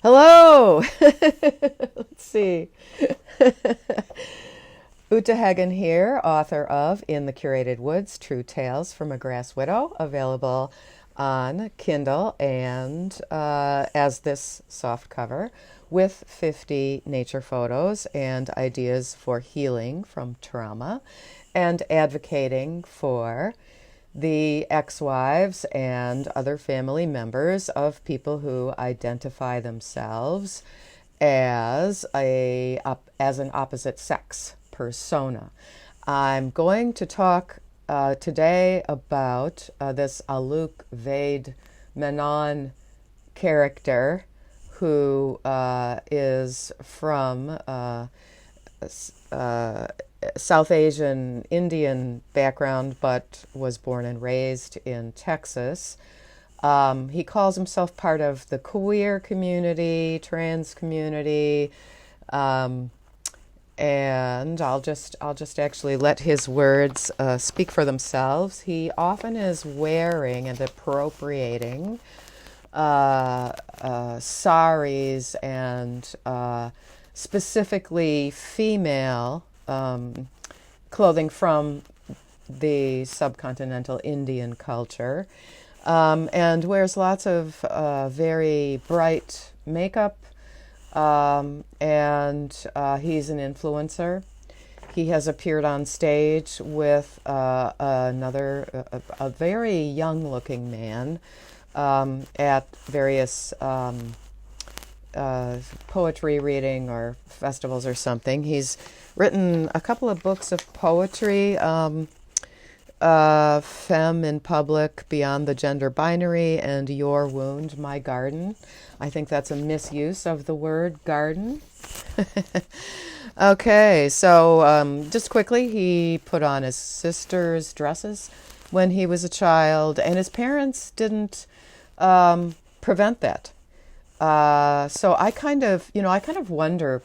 Hello! Let's see. Uta Hagen here, author of In the Curated Woods, True Tales from a Grass Widow, available on Kindle and as this soft cover with 50 nature photos and ideas for healing from trauma and advocating for the ex-wives and other family members of people who identify themselves as an opposite sex persona. I'm going to talk today about this Alok Vaid-Menon character who is from South Asian Indian background, but was born and raised in Texas. He calls himself part of the queer community, trans community, and I'll just actually let his words speak for themselves. He often is wearing and appropriating saris and specifically female clothing from the subcontinental Indian culture, and wears lots of very bright makeup, and he's an influencer. He has appeared on stage with a very young-looking man at various poetry reading or festivals or something. He's written a couple of books of poetry, Femme in Public, Beyond the Gender Binary, and Your Wound, My Garden. I think that's a misuse of the word garden. Okay, so just quickly, he put on his sister's dresses when he was a child, and his parents didn't prevent that. So I kind of wonder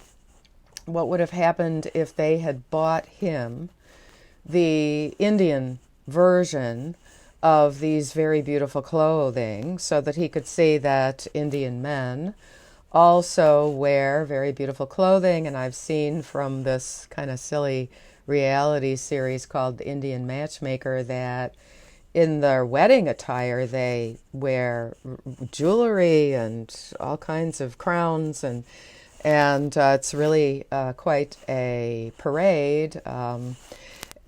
what would have happened if they had bought him the Indian version of these very beautiful clothing so that he could see that Indian men also wear very beautiful clothing. And I've seen from this kind of silly reality series called The Indian Matchmaker that in their wedding attire they wear jewelry and all kinds of crowns, and it's really quite a parade.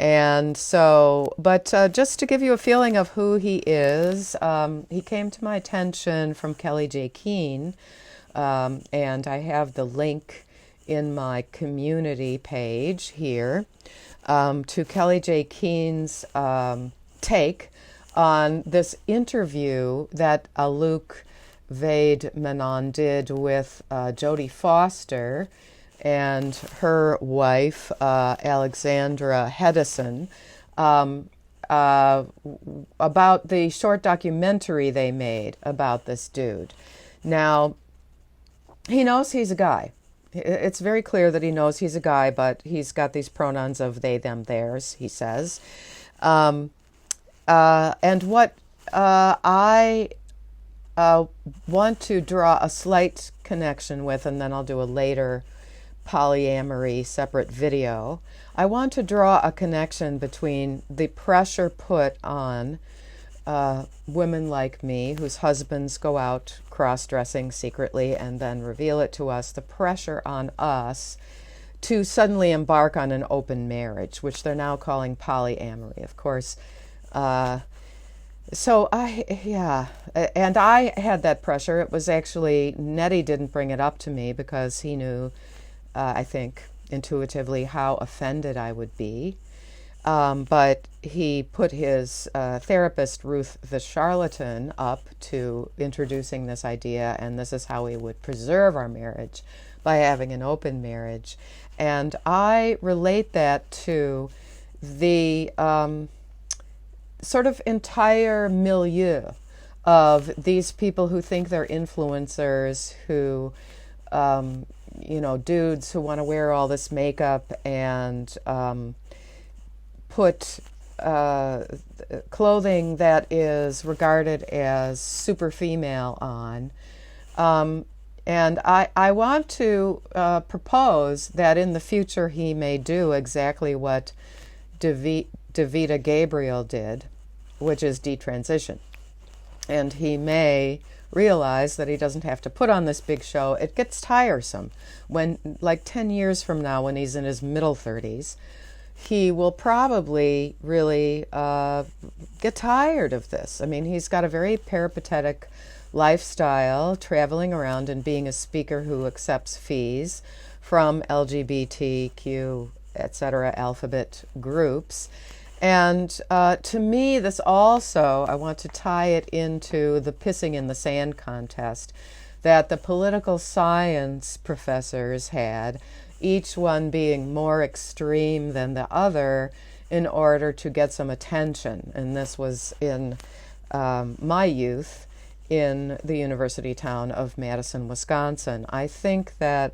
And so, but just to give you a feeling of who he is, he came to my attention from Kelly J. Keene, and I have the link in my community page here to Kelly J. Keene's take on this interview that Alok Vaid-Menon did with Jodie Foster and her wife, Alexandra Hedison, about the short documentary they made about this dude. Now, he knows he's a guy. It's very clear that he knows he's a guy, but he's got these pronouns of they, them, theirs, he says. And what I want to draw a slight connection with, and then I'll do a later polyamory separate video. I want to draw a connection between the pressure put on women like me whose husbands go out cross-dressing secretly and then reveal it to us, the pressure on us to suddenly embark on an open marriage, which they're now calling polyamory, of course. And I had that pressure. It was actually, Nettie didn't bring it up to me because he knew, I think, intuitively how offended I would be. But he put his therapist, Ruth the Charlatan, up to introducing this idea, and this is how we would preserve our marriage, by having an open marriage. And I relate that to the sort of entire milieu of these people who think they're influencers, who, dudes who want to wear all this makeup and put clothing that is regarded as super female on. And I want to propose that in the future he may do exactly what Davida Gabriel did, which is detransition. And he may realize that he doesn't have to put on this big show. It gets tiresome. When, like 10 years from now, when he's in his middle 30s, he will probably really get tired of this. I mean, he's got a very peripatetic lifestyle, traveling around and being a speaker who accepts fees from LGBTQ, etc., alphabet groups. And to me, this also, I want to tie it into the pissing in the sand contest that the political science professors had, each one being more extreme than the other in order to get some attention. And this was in my youth in the university town of Madison, Wisconsin. I think that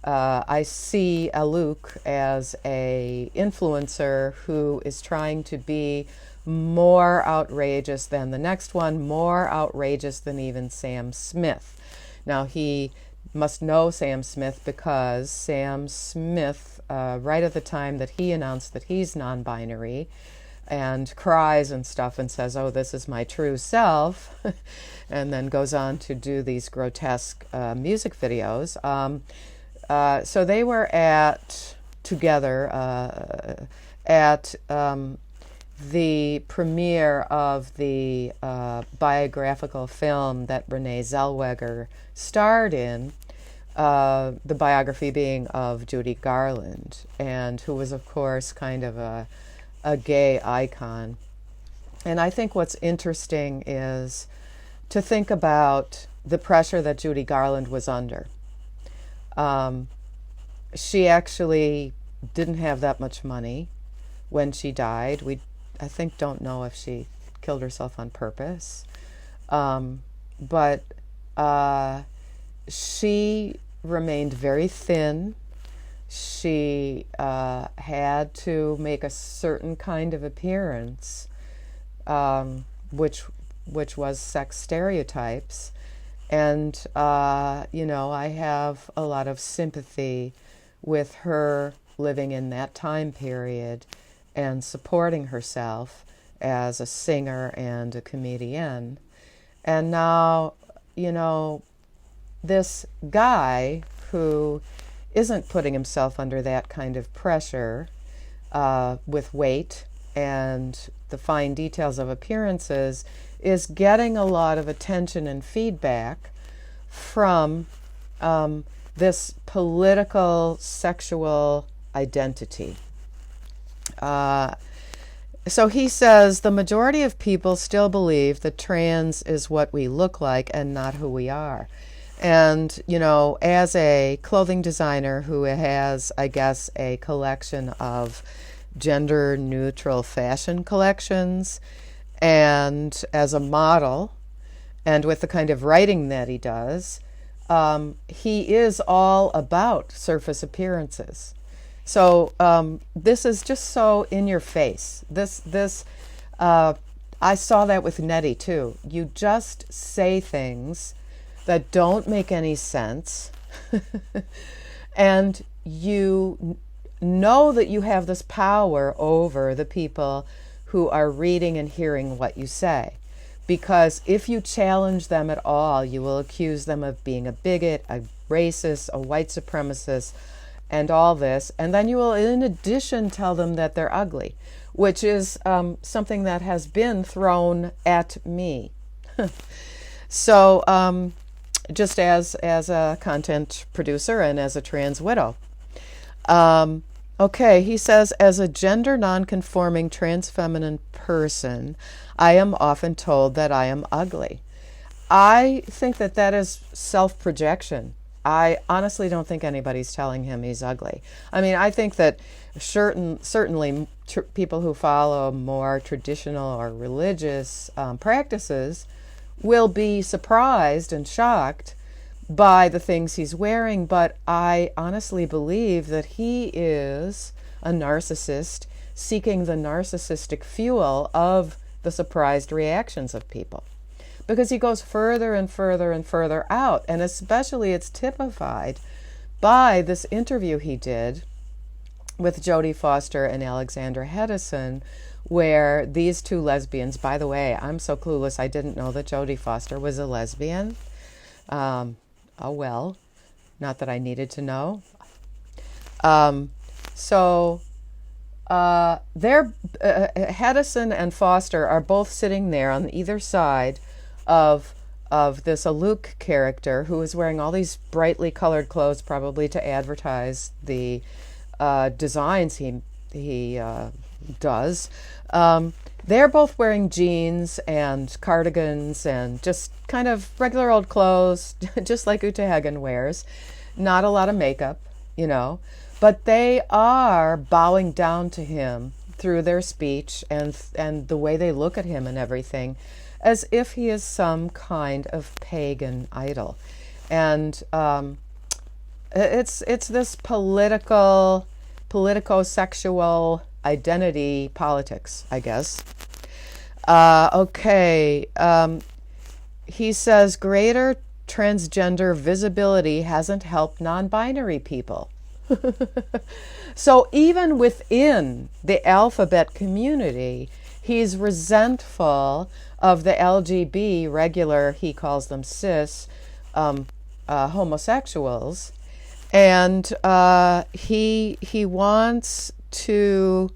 I see Alok as a influencer who is trying to be more outrageous than the next one, more outrageous than even Sam Smith. Now, he must know Sam Smith because Sam Smith, right at the time that he announced that he's non-binary, and cries and stuff and says, "Oh, this is my true self," and then goes on to do these grotesque music videos. So they were together at the premiere of the biographical film that Renee Zellweger starred in, the biography being of Judy Garland, and who was, of course, kind of a gay icon. And I think what's interesting is to think about the pressure that Judy Garland was under. She actually didn't have that much money when she died. I think, don't know if she killed herself on purpose. But she remained very thin. She had to make a certain kind of appearance, which was sex stereotypes. And, I have a lot of sympathy with her living in that time period and supporting herself as a singer and a comedian. And now, this guy who isn't putting himself under that kind of pressure with weight and the fine details of appearances is getting a lot of attention and feedback from this political sexual identity. So he says the majority of people still believe that trans is what we look like and not who we are. And, as a clothing designer who has, I guess, a collection of gender-neutral fashion collections, and as a model, and with the kind of writing that he does, he is all about surface appearances. So this is just so in your face. I saw that with Nettie too. You just say things that don't make any sense, and you know that you have this power over the people who are reading and hearing what you say. Because if you challenge them at all, you will accuse them of being a bigot, a racist, a white supremacist, and all this. And then you will, in addition, tell them that they're ugly, which is something that has been thrown at me. So just as a content producer and as a trans widow. Okay, he says, as a gender non-conforming trans feminine person, I am often told that I am ugly. I think that is self-projection. I honestly don't think anybody's telling him he's ugly. I mean, I think that certainly people who follow more traditional or religious practices will be surprised and shocked by the things he's wearing, but I honestly believe that he is a narcissist seeking the narcissistic fuel of the surprised reactions of people. because he goes further and further and further out. And especially it's typified by this interview he did with Jodie Foster and Alexandra Hedison, where these two lesbians, by the way, I'm so clueless, I didn't know that Jodie Foster was a lesbian. Oh well, not that I needed to know. Hedison and Foster are both sitting there on either side of this Alok character who is wearing all these brightly colored clothes, probably to advertise the designs he does. They're both wearing jeans and cardigans and just kind of regular old clothes, just like Uta Hagen wears. Not a lot of makeup, but they are bowing down to him through their speech and the way they look at him and everything, as if he is some kind of pagan idol. And it's this politico-sexual identity politics, I guess. He says greater transgender visibility hasn't helped non-binary people. So even within the alphabet community, he's resentful of the LGB, regular, he calls them cis, homosexuals. And he wants to,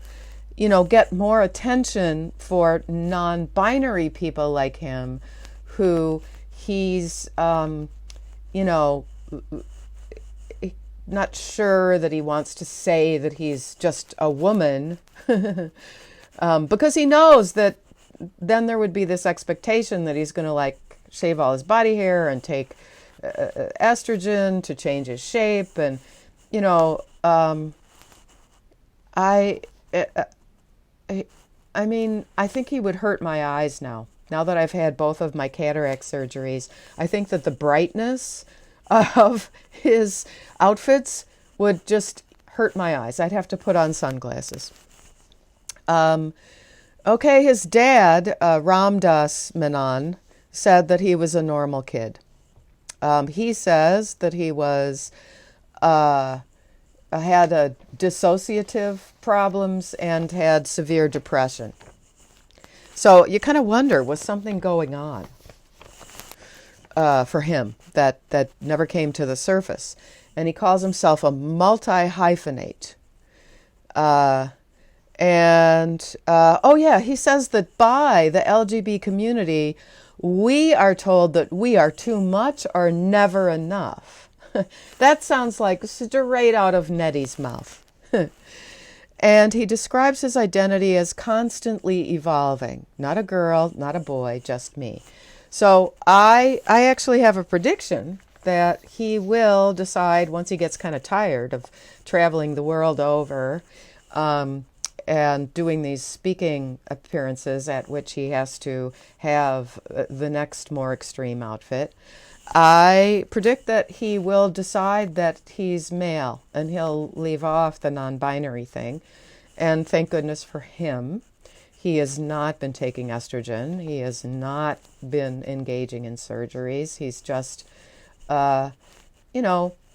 get more attention for non-binary people like him, who he's, not sure that he wants to say that he's just a woman, because he knows that then there would be this expectation that he's going to shave all his body hair and take estrogen to change his shape. And, I think he would hurt my eyes now that I've had both of my cataract surgeries. I think that the brightness of his outfits would just hurt my eyes. I'd have to put on sunglasses. His dad, Ram Dass Menon, said that he was a normal kid. He says that he was had a dissociative problems and had severe depression. So you kind of wonder, was something going on for him that never came to the surface? And he calls himself a multi-hyphenate. He says that by the LGB community, we are told that we are too much or never enough. That sounds like straight out of Nettie's mouth. And he describes his identity as constantly evolving. Not a girl, not a boy, just me. So I actually have a prediction that he will decide, once he gets kind of tired of traveling the world over and doing these speaking appearances at which he has to have the next more extreme outfit, I predict that he will decide that he's male and he'll leave off the non-binary thing. And thank goodness for him. He has not been taking estrogen. He has not been engaging in surgeries. He's just,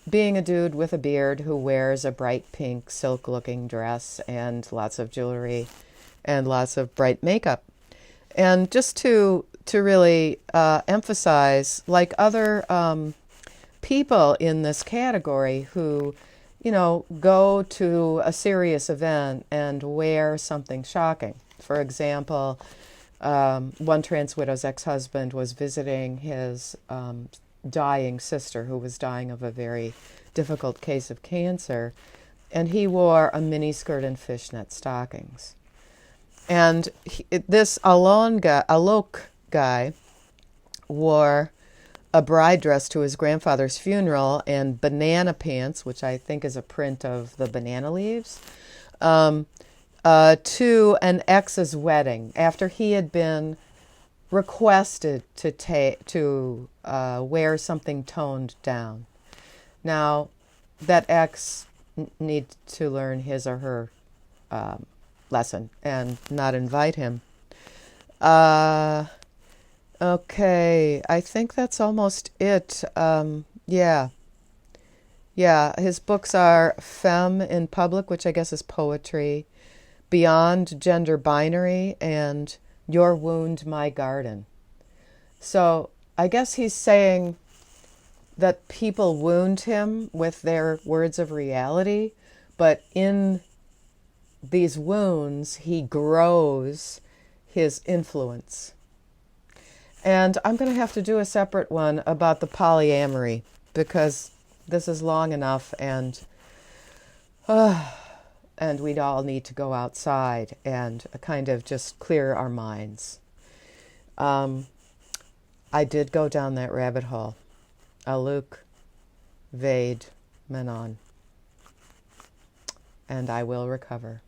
being a dude with a beard who wears a bright pink silk-looking dress and lots of jewelry and lots of bright makeup. And just to really emphasize, like other people in this category who, go to a serious event and wear something shocking. For example, one trans widow's ex-husband was visiting his dying sister, who was dying of a very difficult case of cancer, and he wore a miniskirt and fishnet stockings. And this Alok guy wore a bride dress to his grandfather's funeral and banana pants, which I think is a print of the banana leaves, to an ex's wedding after he had been requested to wear something toned down. Now, that ex needs to learn his or her lesson and not invite him. Okay, I think that's almost it. Yeah, yeah. His books are Femme in Public, which I guess is poetry, Beyond Gender Binary, and Your Wound, My Garden. So I guess he's saying that people wound him with their words of reality, but in these wounds, he grows his influence. And I'm going to have to do a separate one about the polyamory because this is long enough, and we'd all need to go outside and kind of just clear our minds. Um, I did go down that rabbit hole. Alok Vaid-Menon. And I will recover.